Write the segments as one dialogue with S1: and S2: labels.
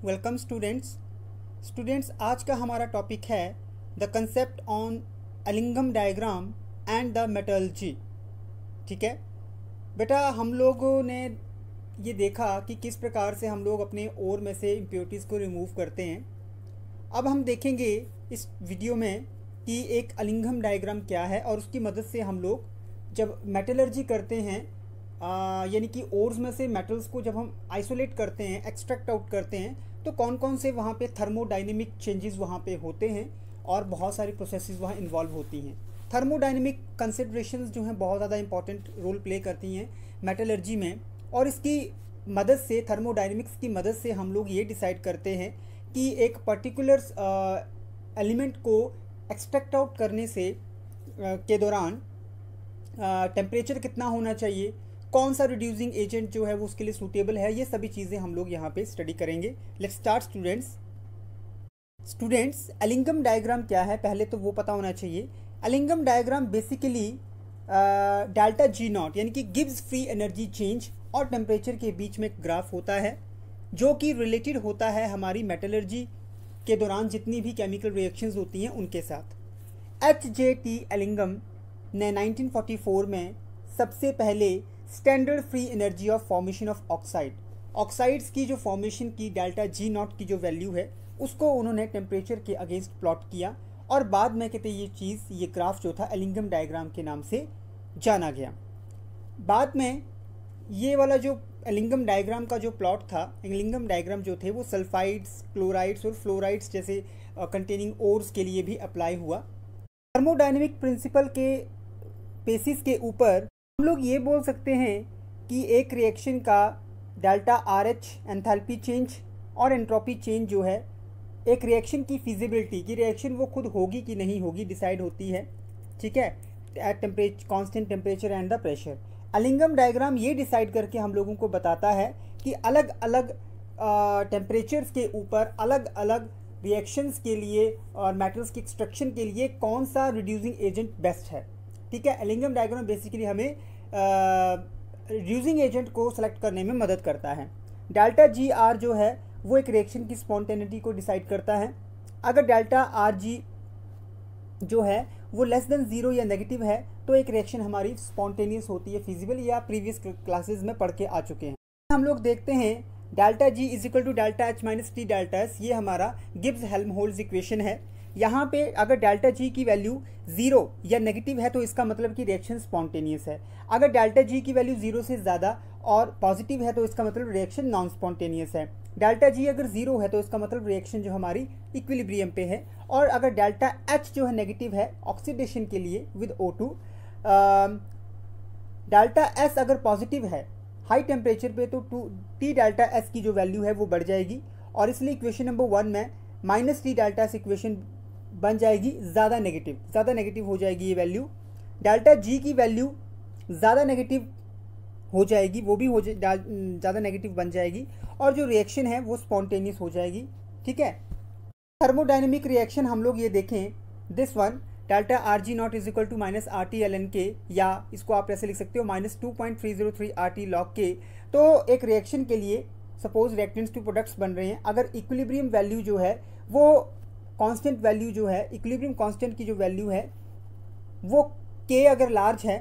S1: Welcome students आज का हमारा टॉपिक है the concept on Ellingham diagram and the metallurgy. ठीक है बेटा, हम लोगों ने ये देखा कि किस प्रकार से हम लोग अपने ओर में से इम्प्योरिटीज़ को रिमूव करते हैं। अब हम देखेंगे इस वीडियो में कि एक एलिंगम डायग्राम क्या है और उसकी मदद से हम लोग जब मेटलर्जी करते हैं यानी कि ओर्स में से मेटल्स को जब हम आइसोलेट करते हैं, एक्सट्रैक्ट आउट करते हैं, तो कौन कौन से वहाँ पे थर्मोडाइनमिक चेंजेस वहाँ पे होते हैं और बहुत सारी प्रोसेसेस वहाँ इन्वॉल्व होती हैं। थर्मोडाइनमिक कंसिडरेशंस जो हैं बहुत ज़्यादा इंपॉर्टेंट रोल प्ले करती हैं मेटलर्जी में, और इसकी मदद से, थर्मोडाइनमिक्स की मदद से हम लोग ये डिसाइड करते हैं कि एक पर्टिकुलर एलिमेंट को एक्सट्रैक्ट आउट करने से के दौरान टेम्परेचर कितना होना चाहिए, कौन सा रिड्यूसिंग एजेंट जो है वो उसके लिए सूटेबल है, ये सभी चीज़ें हम लोग यहाँ पे स्टडी करेंगे। Let's start students. Ellingham diagram क्या है पहले तो वो पता होना चाहिए। Ellingham diagram basically delta G not यानी कि गिब्स फ्री एनर्जी चेंज और टेम्परेचर के बीच में एक ग्राफ होता है जो कि रिलेटेड होता है हमारी मेटलर्जी के दौरान जितनी भी केमिकल रिएक्शंस होती हैं उनके साथ। H.J.T. एलिंगम ने 1944 में सबसे पहले standard free energy of formation of oxides की जो फॉर्मेशन की डेल्टा जी नॉट की जो वैल्यू है उसको उन्होंने टेम्परेचर के अगेंस्ट प्लॉट किया, और बाद में कहते ये ग्राफ जो था एलिंगम डायग्राम के नाम से जाना गया। बाद में ये वाला जो एलिंगम डायग्राम का जो प्लॉट था, एलिंगम डायग्राम जो थे वो सल्फाइड्स, क्लोराइड्स और फ्लोराइड्स जैसे कंटेनिंग ओर्स के लिए भी अप्लाई हुआ। थर्मोडाइनमिक प्रिंसिपल के बेसिस के ऊपर हम लोग ये बोल सकते हैं कि एक रिएक्शन का delta R H enthalpy change और एंट्रोपी चेंज जो है एक रिएक्शन की फिजिबिलिटी की, रिएक्शन वो खुद होगी कि नहीं होगी डिसाइड होती है। ठीक है, at constant temperature and the pressure. Ellingham diagram ये डिसाइड करके हम लोगों को बताता है कि अलग अलग टेम्परेचर्स के ऊपर अलग अलग रिएक्शंस के लिए और मेटल्स की एक्सट्रैक्शन के लिए कौन सा रिड्यूसिंग एजेंट बेस्ट है। ठीक है, एलिंगम डायग्राम बेसिकली हमें रिड्यूसिंग एजेंट को सेलेक्ट करने में मदद करता है। डेल्टा जी आर जो है वो एक रिएक्शन की स्पॉन्टेनिटी को डिसाइड करता है। अगर डेल्टा आर जी जो है वो लेस देन ज़ीरो या नेगेटिव है तो एक रिएक्शन हमारी स्पॉन्टेनियस होती है, फिजिबल, या प्रीवियस क्लासेस में पढ़ के आ चुके हैं। हम लोग देखते हैं delta G is equal to delta H minus T delta S, ये हमारा गिब्स हेल्महोल्ट्ज़ इक्वेशन है। यहाँ पे अगर डेल्टा जी की वैल्यू ज़ीरो या नेगेटिव है तो इसका मतलब कि रिएक्शन स्पॉन्टेनियस है। अगर डेल्टा जी की वैल्यू ज़ीरो से ज़्यादा और पॉजिटिव है तो इसका मतलब रिएक्शन नॉन स्पॉन्टेनियस है। डेल्टा जी अगर ज़ीरो है तो इसका मतलब रिएक्शन जो हमारी इक्विलिब्रियम पे है। और अगर डेल्टा एच जो है नेगेटिव है ऑक्सीडेशन के लिए विद O2, डेल्टा एस अगर पॉजिटिव है हाई टेम्परेचर पे तो टी डेल्टा एस की जो वैल्यू है वो बढ़ जाएगी, और इसलिए इक्वेशन नंबर 1 में minus T delta S equation बन जाएगी ज़्यादा नेगेटिव हो जाएगी ये वैल्यू। डेल्टा जी की वैल्यू ज़्यादा नेगेटिव हो जाएगी, वो भी ज़्यादा नेगेटिव बन जाएगी, और जो रिएक्शन है वो स्पॉन्टेनियस हो जाएगी। ठीक है, थर्मोडाइनमिक रिएक्शन हम लोग ये देखें, this one delta R G not is equal to minus R T L N K, या इसको आप ऐसे लिख सकते हो माइनस 2.303 आर टी लॉग के। तो एक रिएक्शन के लिए सपोज रिएक्टेंट्स टू प्रोडक्ट्स बन रहे हैं, अगर इक्विलिब्रियम वैल्यू जो है वो कांस्टेंट वैल्यू जो है, इक्विलिब्रियम कांस्टेंट की जो वैल्यू है वो के अगर लार्ज है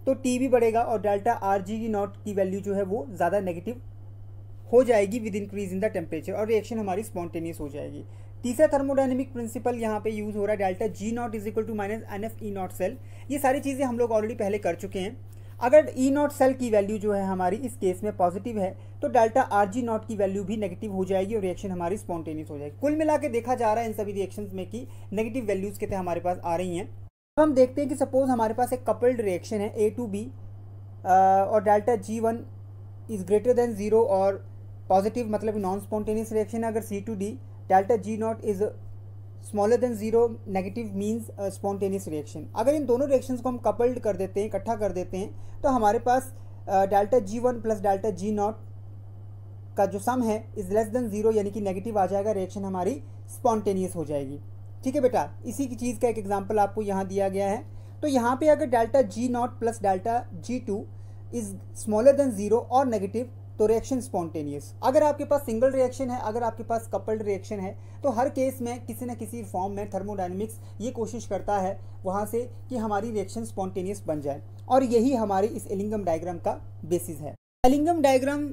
S1: तो टी भी बढ़ेगा, और डेल्टा आर जी की नॉट की वैल्यू जो है वो ज़्यादा नेगेटिव हो जाएगी with increase in the temperature, और रिएक्शन हमारी स्पॉन्टेनियस हो जाएगी। तीसरा थर्मोडाइनमिक प्रिंसिपल यहाँ पे यूज़ हो रहा है delta G not is equal to minus N F E not cell. ये सारी चीज़ें हम लोग ऑलरेडी पहले कर चुके हैं। अगर ई नॉट सेल की वैल्यू जो है हमारी इस केस में पॉजिटिव है तो डेल्टा आर जी नॉट की वैल्यू भी नेगेटिव हो जाएगी और रिएक्शन हमारी स्पॉन्टेनियस हो जाएगी। कुल मिला के देखा जा रहा है इन सभी रिएक्शंस में कि नेगेटिव वैल्यूज़ कहते हैं हमारे पास आ रही हैं। अब हम देखते हैं कि सपोज हमारे पास एक कपल्ड रिएक्शन है A to B, और delta G1 is greater than zero और पॉजिटिव मतलब नॉन स्पॉन्टेनियस रिएक्शन है। अगर C to D delta G not is smaller than zero, negative means spontaneous reaction. अगर इन दोनों रिएक्शंस को हम कपल्ड कर देते हैं, इकट्ठा कर देते हैं, तो हमारे पास delta G1 plus delta G naught का जो सम है इज़ लेस देन ज़ीरो यानी कि नेगेटिव आ जाएगा, रिएक्शन हमारी स्पॉन्टेनियस हो जाएगी। ठीक है बेटा, इसी की चीज़ का एक एग्जांपल आपको यहाँ दिया गया है। तो यहाँ पे अगर delta G not plus delta G2 is smaller than zero और नेगेटिव तो रिएक्शन स्पॉन्टेनियस। अगर आपके पास सिंगल रिएक्शन है, अगर आपके पास कपल्ड रिएक्शन है, तो हर केस में किसी न किसी फॉर्म में थर्मोडायनेमिक्स ये कोशिश करता है वहाँ से कि हमारी रिएक्शन स्पॉन्टेनियस बन जाए, और यही हमारी इस एलिंगम डायग्राम का बेसिस है। एलिंगम डायग्राम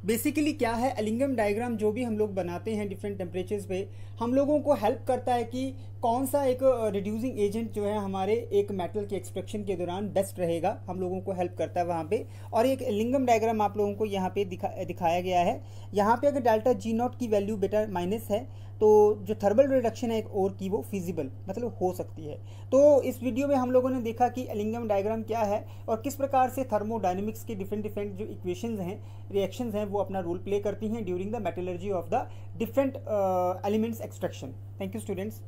S1: बेसिकली क्या है? एलिंगम डायग्राम जो भी हम लोग बनाते हैं डिफरेंट टेम्परेचर्स पे, हम लोगों को हेल्प करता है कि कौन सा एक रिड्यूसिंग एजेंट जो है हमारे एक मेटल के एक्सट्रैक्शन के दौरान बेस्ट रहेगा, हम लोगों को हेल्प करता है वहाँ पे। और एक एलिंगम डायग्राम आप लोगों को यहाँ पे दिखाया गया है। यहाँ पे अगर डेल्टा G0 की वैल्यू बेटा माइनस है तो जो थर्मल रिडक्शन है एक और की वो फिजिबल मतलब हो सकती है। तो इस वीडियो में हम लोगों ने देखा कि एलिंगम डायग्राम क्या है और किस प्रकार से थर्मोडायनेमिक्स के डिफरेंट जो इक्वेशंस हैं, रिएक्शंस हैं, वो अपना रोल प्ले करती हैं during the metallurgy of the different elements extraction. Thank you students.